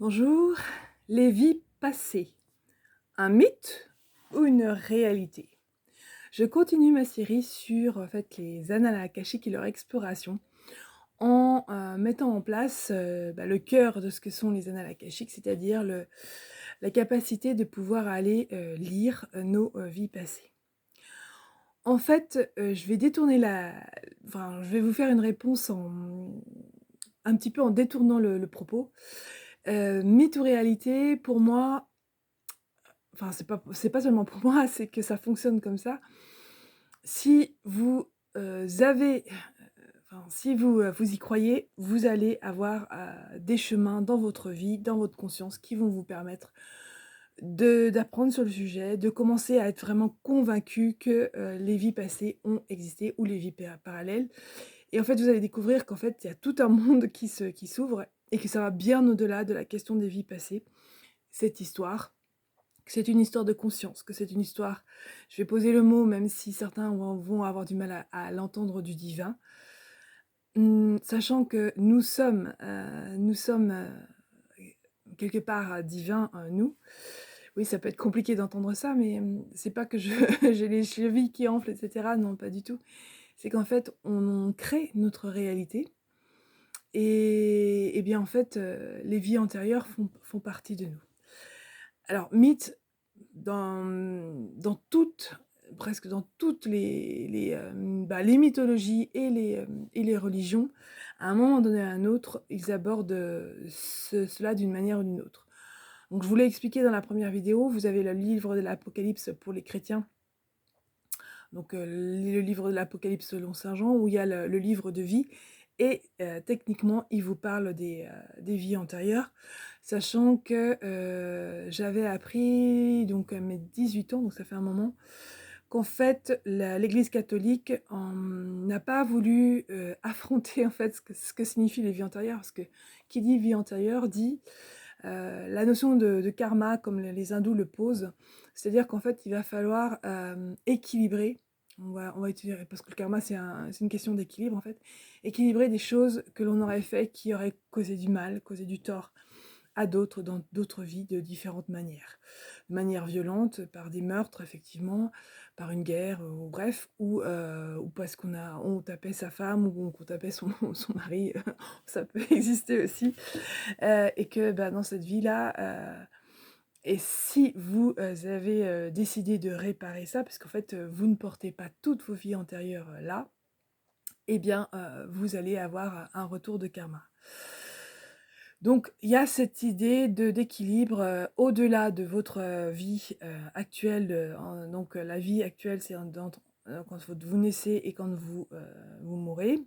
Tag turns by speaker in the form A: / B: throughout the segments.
A: Bonjour, les vies passées, un mythe ou une réalité? Je continue ma série sur les annales akashiques et leur exploration en mettant en place le cœur de ce que sont les annales akashiques, c'est-à-dire la capacité de pouvoir aller lire nos vies passées. En fait, je vais détourner je vais vous faire une réponse un petit peu en détournant le propos. Mythe ou réalité, pour moi, enfin, c'est pas seulement pour moi, c'est que ça fonctionne comme ça. Si vous, avez, si vous, vous y croyez, vous allez avoir, des chemins dans votre vie, dans votre conscience qui vont vous permettre d'apprendre sur le sujet, de commencer à être vraiment convaincu que, les vies passées ont existé ou les vies parallèles et en fait, vous allez découvrir qu'en fait, il y a tout un monde qui s'ouvre et que ça va bien au-delà de la question des vies passées, cette histoire. Que c'est une histoire de conscience, que c'est une histoire, je vais poser le mot même si certains vont avoir du mal à l'entendre, du divin. Sachant que nous sommes quelque part, divins, nous. Oui, ça peut être compliqué d'entendre ça, mais c'est pas que je j'ai les chevilles qui enflent et cetera, non, pas du tout. C'est qu'en fait, on crée notre réalité et bien, en fait, les vies antérieures font partie de nous. Alors, mythe, dans toutes, presque dans toutes les mythologies et les religions, à un moment donné à un autre, ils abordent, cela d'une manière ou d'une autre. Donc je vous l'ai expliqué dans la première vidéo, vous avez le livre de l'Apocalypse pour les chrétiens, donc le livre de l'Apocalypse selon saint Jean, où il y a le livre de vie et techniquement, il vous parle des vies antérieures, sachant que, j'avais appris donc à mes 18 ans, donc ça fait un moment, qu'en fait l'Église catholique n'a pas voulu, affronter en fait ce que signifient les vies antérieures. Parce que qui dit vie antérieure dit, la notion de karma comme les hindous le posent. C'est-à-dire qu'en fait il va falloir, équilibrer, on va utiliser parce que le karma c'est une question d'équilibre en fait, équilibrer des choses que l'on aurait fait qui auraient causé du mal, causé du tort à d'autres dans d'autres vies de différentes manières. De manière violente, par des meurtres effectivement, par une guerre, ou bref, ou parce on tapait sa femme ou qu'on tapait son mari, ça peut exister aussi. Et que, bah, dans cette vie-là, et si vous, avez, décidé de réparer ça, parce qu'en fait, vous ne portez pas toutes vos vies antérieures, là, et bien, vous allez avoir un retour de karma. Donc il y a cette idée d'équilibre, au-delà de votre, vie, actuelle, la vie actuelle, c'est quand vous naissez et quand vous mourrez,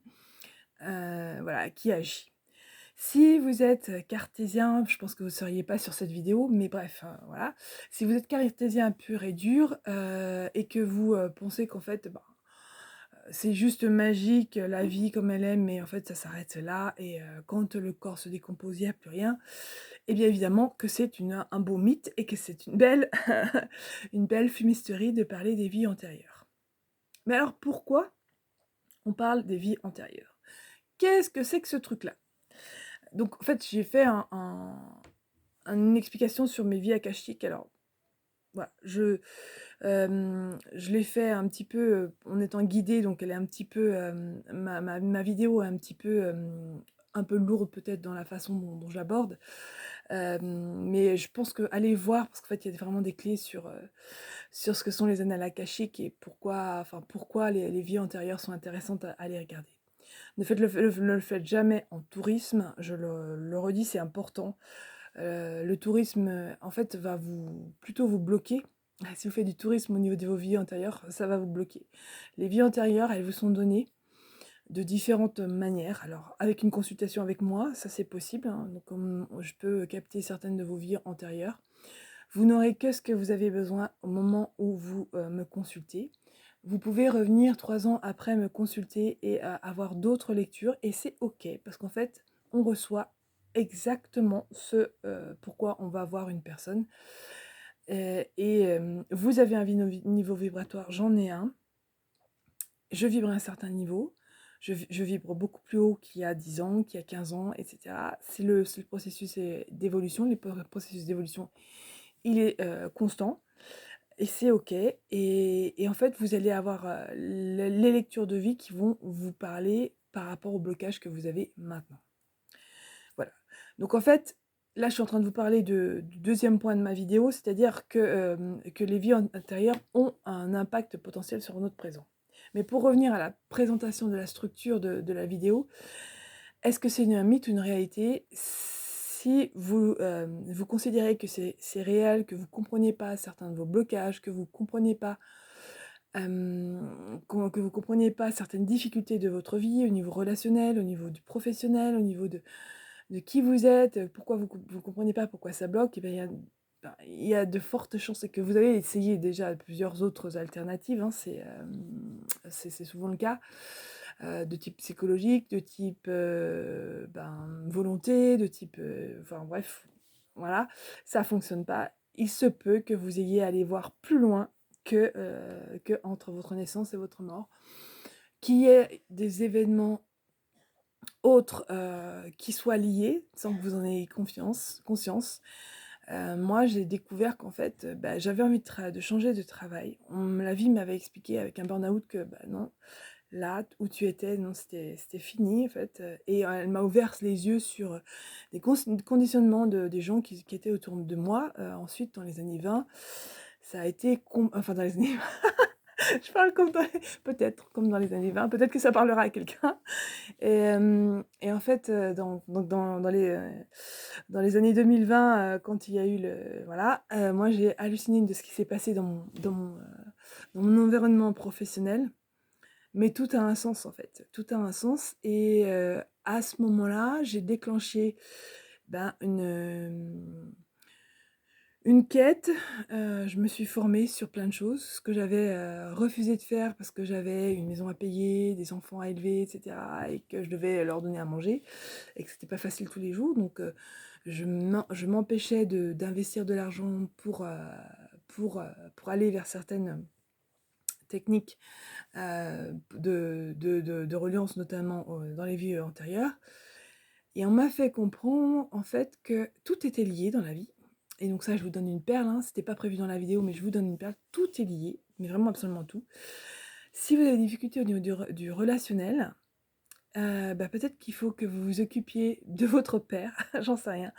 A: voilà, qui agit. Si vous êtes cartésien, je pense que vous ne seriez pas sur cette vidéo, mais bref, voilà. Si vous êtes cartésien pur et dur, et que vous, pensez qu'en fait, ben, c'est juste magique, la vie comme elle est, mais en fait ça s'arrête là et quand le corps se décompose, il y a plus rien, et bien évidemment que c'est un beau mythe et que c'est une belle une belle fumisterie de parler des vies antérieures. Mais alors pourquoi on parle des vies antérieures? Qu'est-ce que c'est que ce truc-là? Donc en fait, j'ai fait une explication sur mes vies akashiques. Alors voilà, je l'ai fait un petit peu, en étant guidée, donc elle est un petit peu, ma vidéo est un peu lourde peut-être dans la façon dont j'aborde. Mais je pense que allez voir parce qu'en fait, il y a vraiment des clés sur ce que sont les annales akashiques et pourquoi les vies antérieures sont intéressantes à les regarder. Ne le faites jamais en tourisme, je le redis, c'est important. Le tourisme, en fait, va plutôt vous bloquer. Si vous faites du tourisme au niveau de vos vies antérieures, ça va vous bloquer. Les vies antérieures, elles vous sont données de différentes manières. Alors, avec une consultation avec moi, ça c'est possible, hein, donc comme je peux capter certaines de vos vies antérieures. Vous n'aurez que ce que vous avez besoin au moment où vous me consultez. Vous pouvez revenir 3 ans après me consulter et avoir d'autres lectures et c'est OK parce qu'en fait, on reçoit exactement ce, pourquoi on va voir une personne. Vous avez un niveau vibratoire, j'en ai un. Je vibre à un certain niveau. je vibre beaucoup plus haut qu'il y a 10 ans, qu'il y a 15 ans, et cetera. C'est le processus d'évolution. Le processus d'évolution, il est constant et c'est OK. Et en fait, vous allez avoir les lectures de vie qui vont vous parler par rapport au blocage que vous avez maintenant. Voilà. Donc en fait, là, je suis en train de vous parler du deuxième point de ma vidéo, c'est-à-dire que les vies intérieures ont un impact potentiel sur notre présent. Mais pour revenir à la présentation de la structure de la vidéo, est-ce que c'est un mythe ou une réalité? Si vous considérez que c'est réel, que vous ne comprenez pas certains de vos blocages, que vous ne comprenez pas, que vous comprenez pas certaines difficultés de votre vie au niveau relationnel, au niveau du professionnel, au niveau de qui vous êtes, pourquoi vous comprenez pas pourquoi ça bloque, et bien il y a de fortes chances que vous avez essayé déjà plusieurs autres alternatives, hein, c'est souvent le cas, de type psychologique, de type volonté, de type, enfin bref, voilà, ça fonctionne pas. Il se peut que vous ayez à aller voir plus loin que entre votre naissance et votre mort, qu'il y ait des événements autres, qui soient liés, sans que vous en ayez conscience. Moi, j'ai découvert qu'en fait, j'avais envie de changer de travail. La vie m'avait expliqué avec un burn-out que, non, là où tu étais, non, c'était fini, en fait, et elle m'a ouvert les yeux sur des conditionnements des gens qui étaient autour de moi. Ensuite, dans les années 20, ça a été enfin, dans les années je parle comme peut-être comme dans les années 20, peut-être que ça parlera à quelqu'un. Et en fait, dans les années 2020, quand il y a eu voilà, moi j'ai halluciné de ce qui s'est passé dans mon environnement professionnel. Mais tout a un sens en fait, tout a un sens. Et à ce moment-là, j'ai déclenché, une quête. Je me suis formée sur plein de choses, ce que j'avais refusé de faire parce que j'avais une maison à payer, des enfants à élever, et cetera, et que je devais leur donner à manger et que c'était pas facile tous les jours. Donc je m'empêchais d'investir de l'argent pour aller vers certaines techniques de reliance, notamment dans les vies antérieures. Et on m'a fait comprendre en fait que tout était lié dans la vie. Et donc ça, je vous donne une perle, hein, c'était pas prévu dans la vidéo, mais je vous donne une perle. Tout est lié, mais vraiment absolument tout. Si vous avez des difficultés au niveau du relationnel, peut-être qu'il faut que vous vous occupiez de votre père, j'en sais rien,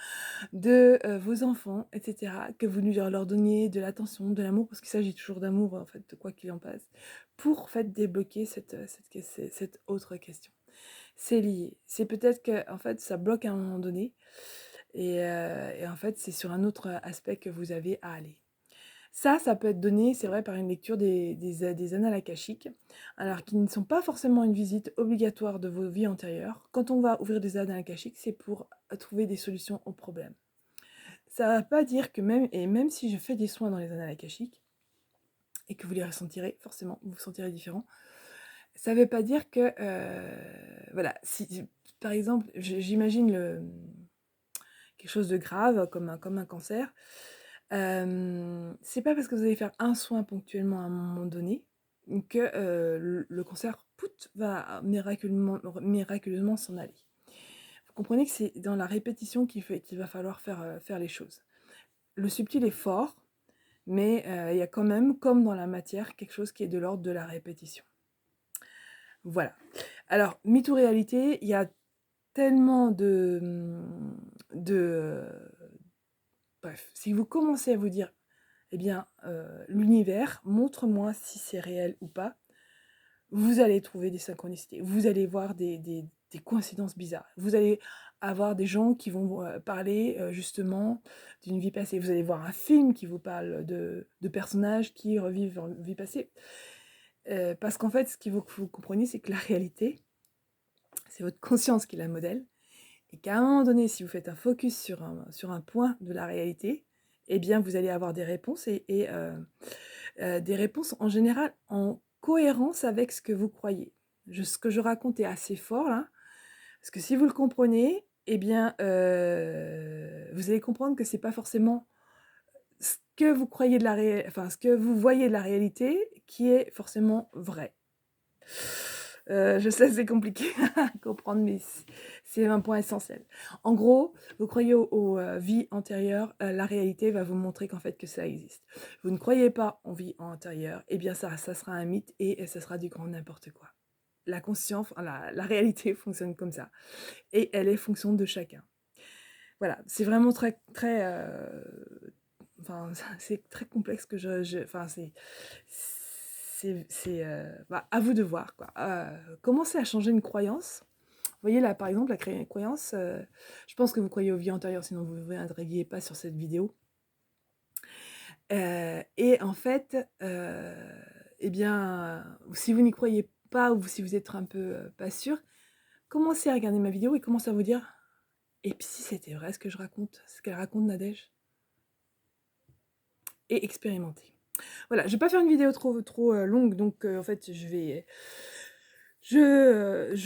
A: de vos enfants, et cetera, que vous leur donniez de l'attention, de l'amour, parce qu'il s'agit toujours d'amour, en fait, quoi qu'il en passe, pour en fait débloquer cette autre question. C'est lié. C'est peut-être que en fait, ça bloque à un moment donné et en fait, c'est sur un autre aspect que vous avez à aller. Ça peut être donné, c'est vrai, par une lecture des annales akashiques, alors qui ne sont pas forcément une visite obligatoire de vos vies antérieures. Quand on va ouvrir des annales akashiques, c'est pour trouver des solutions aux problèmes. Ça ne va pas dire que même si je fais des soins dans les annales akashiques et que vous les ressentirez, forcément, vous vous sentirez différent, ça ne veut pas dire que, voilà, si par exemple, j'imagine quelque chose de grave comme un cancer, c'est pas parce que vous allez faire un soin ponctuellement à un moment donné que, le cancer, pout, va miraculeusement s'en aller. Vous comprenez que c'est dans la répétition qu'il va falloir faire les choses. Le subtil est fort, mais il y a quand même, comme dans la matière, quelque chose qui est de l'ordre de la répétition. Voilà. Alors, mythe ou réalité, il y a tellement bref, si vous commencez à vous dire: «Eh bien, l'univers, montre-moi si c'est réel ou pas», vous allez trouver des synchronicités. Vous allez voir des coïncidences bizarres. Vous allez avoir des gens qui vont vous, parler, justement d'une vie passée. Vous allez voir un film qui vous parle de personnages qui revivent leur vie passée. Parce qu'en fait, ce qu'il faut que vous compreniez, c'est que la réalité, c'est votre conscience qui la modèle. Et qu'à un moment donné, si vous faites un focus sur un point de la réalité, eh bien, vous allez avoir des réponses des réponses en général en cohérence avec ce que vous croyez. Ce que je raconte est assez fort là, parce que si vous le comprenez, eh bien, vous allez comprendre que c'est pas forcément ce que vous croyez enfin ce que vous voyez de la réalité qui est forcément vrai. Je sais, c'est compliqué à comprendre, mais c'est un point essentiel. En gros, vous croyez aux vies antérieures, la réalité va vous montrer qu'en fait, que ça existe. Vous ne croyez pas en vie antérieure, eh bien ça sera un mythe et ça sera du grand n'importe quoi. La conscience, enfin, la réalité fonctionne comme ça et elle est fonction de chacun. Voilà, c'est vraiment très très, enfin, c'est très complexe que enfin, bah, à vous de voir, quoi. Commencez à changer une croyance. Vous voyez là, par exemple, la croyance, je pense que vous croyez aux vies antérieures, sinon vous ne viendriez pas sur cette vidéo. Et en fait, eh bien, si vous n'y croyez pas ou si vous êtes un peu, pas sûr, commencez à regarder ma vidéo et commencez à vous dire: «Et puis si c'était vrai ce que je raconte, ce qu'elle raconte Nadège?» Et expérimenter. Voilà, je vais pas faire une vidéo trop longue, donc en fait, je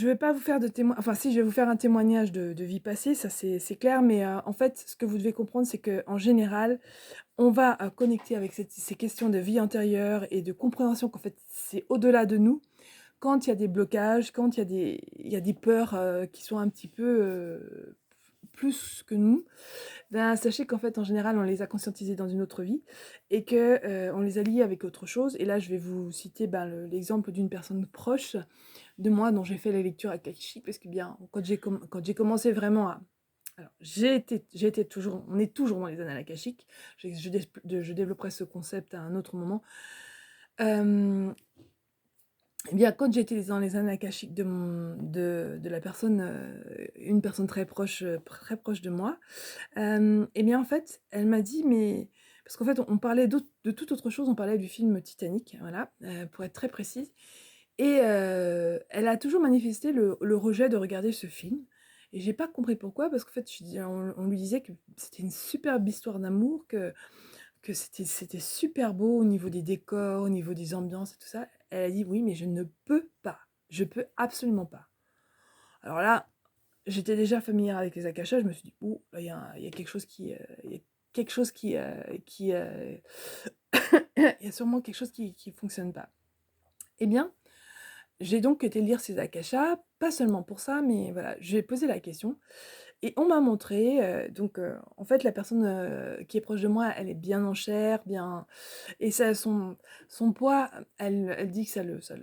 A: vais pas vous faire de témoin enfin si, je vais vous faire un témoignage de vie passée, ça c'est clair, mais en fait, ce que vous devez comprendre, c'est qu'en général, on va, connecter avec ces questions de vie antérieure et de compréhension qu'en fait, c'est au-delà de nous. Quand il y a des blocages, quand il y a des peurs, qui sont un petit peu, plus que nous, ben, sachez qu'en fait, en général, on les a conscientisés dans une autre vie et que, on les a liés avec autre chose et là, je vais vous citer, ben, l'exemple d'une personne proche de moi dont j'ai fait la lecture akashique parce que bien, quand j'ai commencé vraiment à alors j'ai été toujours on est toujours dans les annales akashiques, je développerai ce concept à un autre moment. Hem Eh bien, quand j'étais dans les annales akashiques de la personne, une personne très proche de moi, et bien, en fait, elle m'a dit mais parce qu'en fait, on parlait de toute autre chose, on parlait du film Titanic, voilà, pour être très précise et elle a toujours manifesté le rejet de regarder ce film et j'ai pas compris pourquoi parce qu'en fait, on lui disait que c'était une superbe histoire d'amour, que c'était super beau au niveau des décors, au niveau des ambiances et tout ça. Elle a dit: «Oui, mais je ne peux pas, je peux absolument pas». Alors là, j'étais déjà familière avec les akashas, je me suis dit: «Ouh, là, il y a quelque chose il y a quelque chose il y a sûrement quelque chose qui fonctionne pas». Eh bien, j'ai donc été lire ces akashas, pas seulement pour ça, mais voilà, j'ai posé la question et on m'a montré, donc en fait, la personne, qui est proche de moi, elle est bien en chair, bien et ça son poids, elle dit que ça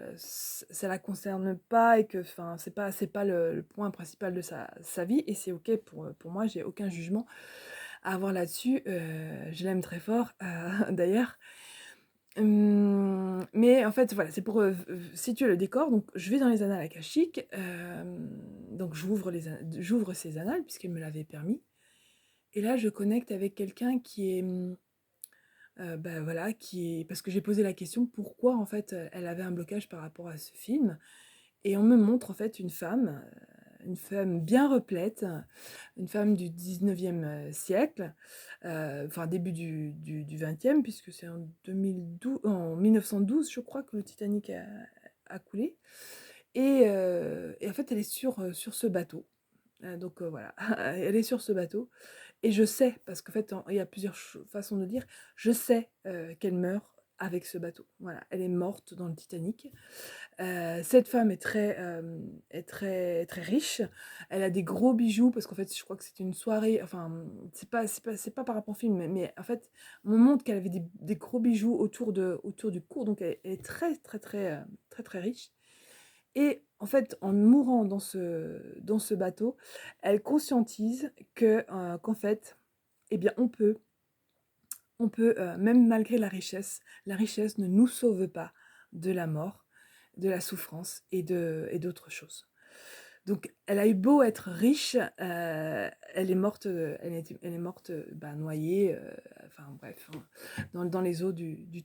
A: la concerne pas et que enfin, c'est pas le point principal de sa vie et c'est OK pour moi, j'ai aucun jugement à avoir là-dessus, je l'aime très fort, d'ailleurs. Mais en fait, voilà, c'est pour, situer le décor, donc je vais dans les annales akashiques, donc j'ouvre ces annales puisqu'elle me l'avait permis et là, je connecte avec quelqu'un qui est, bah, voilà, qui est parce que j'ai posé la question pourquoi, en fait, elle avait un blocage par rapport à ce film et on me montre, en fait, une femme bien replète, une femme du 19e, siècle, enfin début du 20e puisque c'est en 1912, je crois que le Titanic a coulé et en fait, elle est sur ce bateau, donc voilà, elle est sur ce bateau et je sais, parce qu'en fait, il y a plusieurs façons de dire, je sais qu'elle meurt avec ce bateau. Voilà, elle est morte dans le Titanic. Cette femme est très riche. Elle a des gros bijoux parce qu'en fait, je crois que c'était une soirée. Enfin, c'est pas par rapport au film, mais en fait, on me montre qu'elle avait des gros bijoux autour du cou. Donc, elle est très riche. Et en fait, en mourant dans ce bateau, elle conscientise qu'en fait, eh bien, même malgré la richesse ne nous sauve pas de la mort, de la souffrance et d'autres choses. Donc, elle a eu beau être riche, elle est morte, elle est morte, bah, noyée, enfin bref, hein, dans les eaux du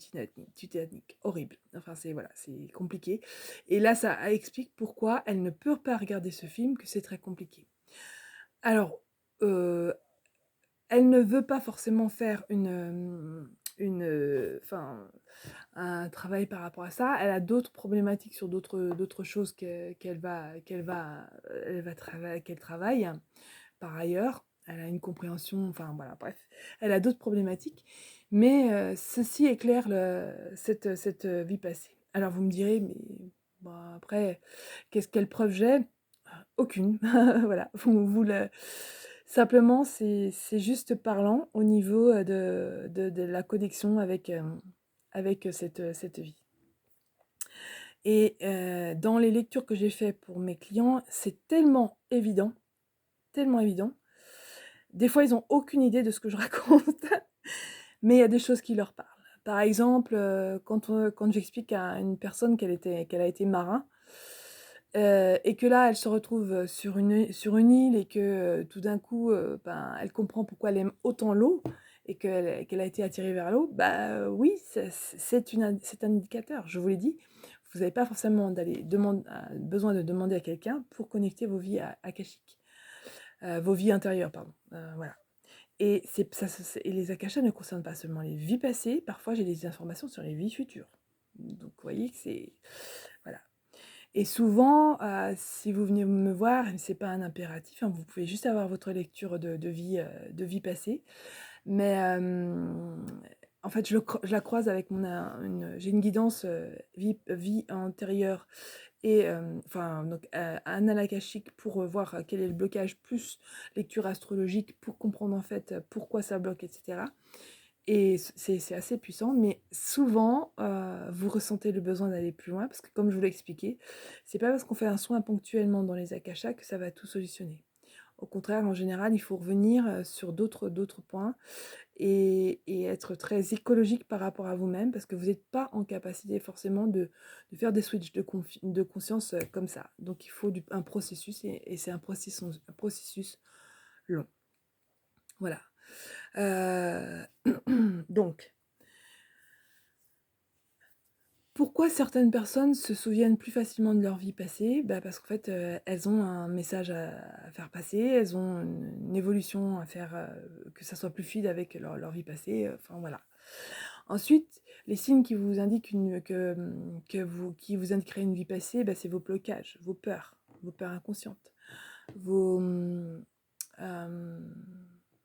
A: Titanic. Horrible. Enfin, c'est voilà, c'est compliqué. Et là, ça explique pourquoi elle ne peut pas regarder ce film, que c'est très compliqué. Alors, heu, elle ne veut pas forcément faire enfin, un travail par rapport à ça. Elle a d'autres problématiques sur d'autres choses qu'elle travaille par ailleurs. Elle a une compréhension, enfin voilà, bref. Elle a d'autres problématiques, mais ceci éclaire cette vie passée. Alors vous me direz: Bon après, quelle preuve j'ai? Aucune. Voilà, vous le simplement c'est juste parlant au niveau, de la connexion avec, avec, cette vie. Et dans les lectures que j'ai fait pour mes clients, c'est tellement évident. Des fois, ils ont aucune idée de ce que je raconte, mais il y a des choses qui leur parlent. Par exemple, quand j'explique à une personne qu'elle a été marin, et que là, elle se retrouve sur une île et que, tout d'un coup, ben, elle comprend pourquoi elle aime autant l'eau et qu'elle a été attirée vers l'eau, bah, oui, c'est un indicateur. Je vous l'ai dit, vous n'avez pas forcément besoin de demander à quelqu'un pour connecter vos vies akashiques, vos vies intérieures, pardon, voilà. Et et les akashas ne concernent pas seulement les vies passées, parfois j'ai des informations sur les vies futures. Donc vous voyez que c'est voilà. Et souvent, si vous venez me voir, c'est pas un impératif, hein, vous pouvez juste avoir votre lecture de vie passée. Mais, en fait, je la croise avec j'ai une guidance, vie antérieure et enfin donc, annales akashiques pour, voir, quel est le blocage, plus lecture astrologique pour comprendre en fait, pourquoi ça bloque et cetera. Et c'est assez puissant, mais souvent, vous ressentez le besoin d'aller plus loin parce que comme je vous l'ai expliqué, c'est pas parce qu'on fait un soin ponctuellement dans les akashas que ça va tout solutionner. Au contraire, en général, il faut revenir, sur d'autres points et être très écologique par rapport à vous-même parce que vous n'êtes pas en capacité forcément de faire des switches de conscience, comme ça. Donc il faut un processus et c'est un processus long. Voilà. Donc pourquoi certaines personnes se souviennent plus facilement de leur vie passée? Bah, parce qu'en fait, elles ont un message à faire passer, elles ont une évolution à faire, que ça soit plus fluide avec leur vie passée, enfin voilà. Ensuite, les signes qui vous indiquent qui vous indiqueraient une vie passée, bah, c'est vos blocages, vos peurs inconscientes, vos, hem,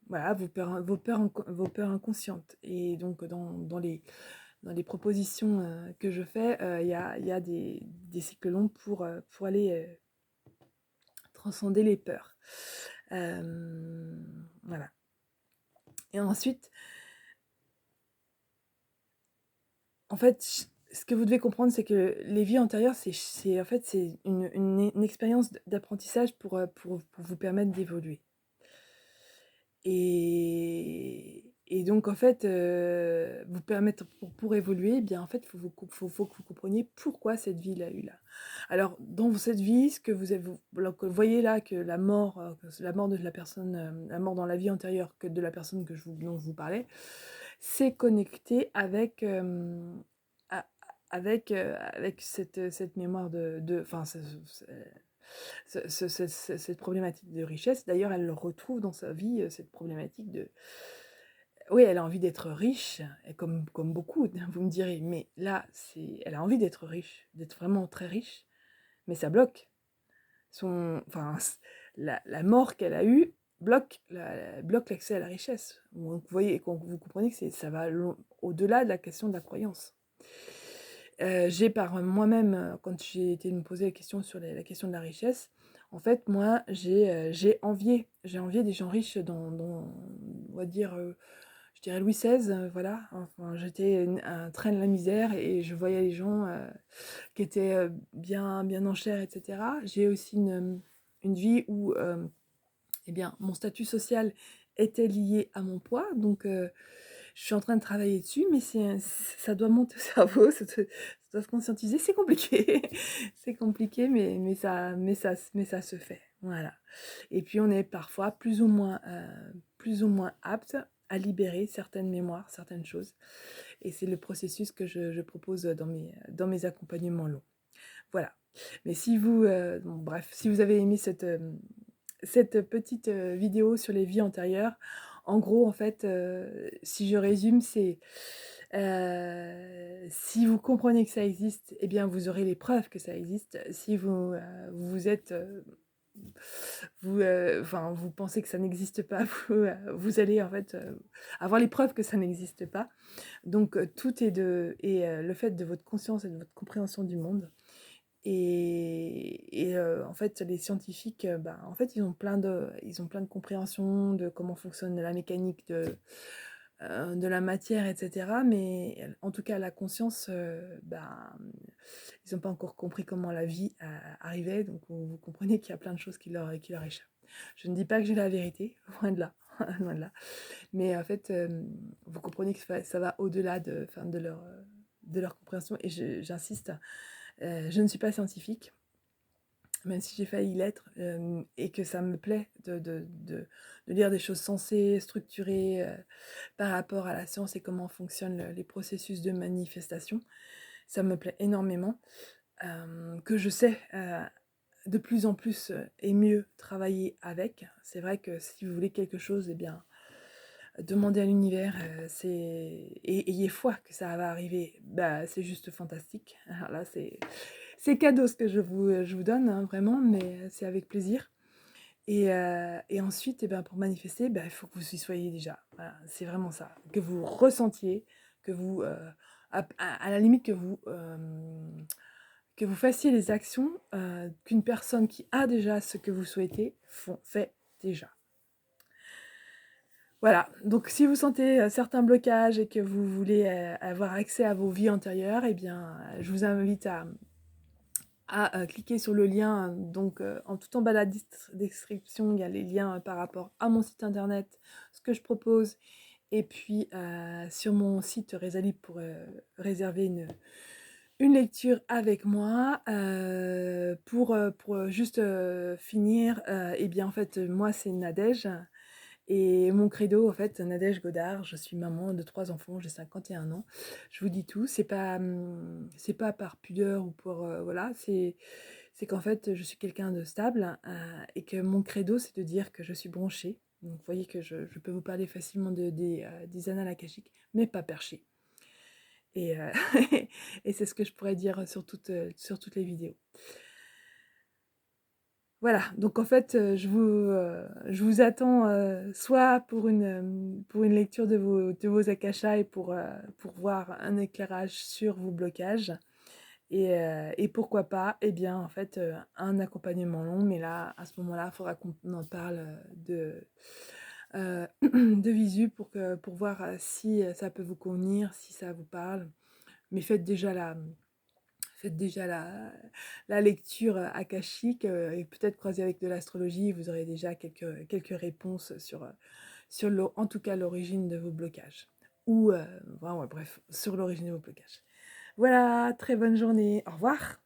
A: voilà, vos peurs inconscientes et donc dans les propositions, que je fais, il y a des cycles longs pour aller, transcender les peurs. Voilà et ensuite, en fait, ce que vous devez comprendre, c'est que les vies antérieures, en fait, c'est une expérience d'apprentissage pour vous permettre d'évoluer. Et donc en fait, vous permettre pour évoluer, eh bien, en fait, faut que vous compreniez pourquoi cette vie l'a eu là. Alors dans cette vie, ce que vous avez alors que vous voyez là que la mort de la personne, la mort dans la vie antérieure que de la personne dont je vous parlais, c'est connecté avec, a avec cette mémoire de enfin cette problématique de richesse. D'ailleurs, elle le retrouve dans sa vie, cette problématique de oui, elle a envie d'être riche et comme beaucoup, vous me direz, mais là, elle a envie d'être riche, d'être vraiment très riche, mais ça bloque. Enfin, la mort qu'elle a eue bloque l'accès à la richesse. Donc, vous voyez, vous comprenez que ça va au-delà de la question de la croyance. J'ai par moi-même, quand j'ai été me poser la question sur la question de la richesse, en fait, moi, j'ai envié des gens riches on va dire, je dirais Louis XVI, voilà. Enfin, j'étais un train de la misère et je voyais les gens, qui étaient, bien en chair et cetera. J'ai aussi une vie où, eh bien, mon statut social était lié à mon poids, donc je suis en train de travailler dessus, mais ça doit monter au cerveau, ça doit se conscientiser, c'est compliqué. C'est compliqué, mais ça se fait, voilà. Et puis on est parfois plus ou moins apte à libérer certaines mémoires, certaines choses. Et c'est le processus que je propose dans mes accompagnements longs. Voilà. Mais si vous, bon, bref, si vous avez aimé cette petite vidéo sur les vies antérieures, en gros, en fait, si je résume, c'est si vous comprenez que ça existe, eh bien, vous aurez les preuves que ça existe. Si vous êtes, enfin, vous pensez que ça n'existe pas, vous allez en fait avoir les preuves que ça n'existe pas. Donc, tout est le fait de votre conscience et de votre compréhension du monde. En fait, les scientifiques, bah, en fait, ils ont plein de compréhension de comment fonctionne la mécanique de la matière et cetera, mais en tout cas, la conscience, bah, ils ont pas encore compris comment la vie, arrivait, donc vous comprenez qu'il y a plein de choses qui leur échappent. Je ne dis pas que j'ai la vérité, loin de là, loin de là, mais en fait, vous comprenez que ça va au-delà enfin, de leur compréhension et j'insiste, je ne suis pas scientifique, même si j'ai failli l'être, et que ça me plaît de lire des choses sensées, structurées, par rapport à la science et comment fonctionnent les processus de manifestation. Ça me plaît énormément, que je sais, de plus en plus, et mieux travailler avec. C'est vrai que si vous voulez quelque chose, eh bien, demandez à l'univers, et ayez foi que ça va arriver. Bah, c'est juste fantastique. Alors là, c'est cadeau ce que je vous donne, hein, vraiment, mais c'est avec plaisir. Et ensuite, eh ben, pour manifester, bah, il faut que vous y soyez déjà. Voilà, c'est vraiment ça. Que vous ressentiez, que vous, à la limite, que vous fassiez les actions, qu'une personne qui a déjà ce que vous souhaitez fait déjà. Voilà, donc si vous sentez, certains blocages et que vous voulez, avoir accès à vos vies antérieures, eh bien, je vous invite à cliquer sur le lien, donc en tout en bas de la description, il y a les liens, par rapport à mon site internet, ce que je propose et puis, sur mon site Rezalib pour, réserver une lecture avec moi, pour juste, finir, et bien, en fait, moi, c'est Nadège et mon credo, en fait, Nadège Godard, je suis maman de 3 enfants, j'ai 51 ans. Je vous dis tout, c'est pas par pudeur ou pour, voilà, c'est qu'en fait, je suis quelqu'un de stable, et que mon credo, c'est de dire que je suis branchée. Donc vous voyez que je peux vous parler facilement des annales akashiques, mais pas perchée. Et et c'est ce que je pourrais dire sur toutes les vidéos. Voilà, donc en fait, je vous attends, soit pour une lecture de vos akashas et pour voir un éclairage sur vos blocages et pourquoi pas, eh bien, en fait, un accompagnement long, mais là, à ce moment-là, il faudra qu'on en parle, de visu pour voir, si, ça peut vous convenir, si ça vous parle. Mais faites déjà la lecture, akashique, et peut-être croiser avec de l'astrologie, vous aurez déjà quelques réponses sur en tout cas l'origine de vos blocages ou ouais, bref, sur l'origine de vos blocages. Voilà, très bonne journée. Au revoir.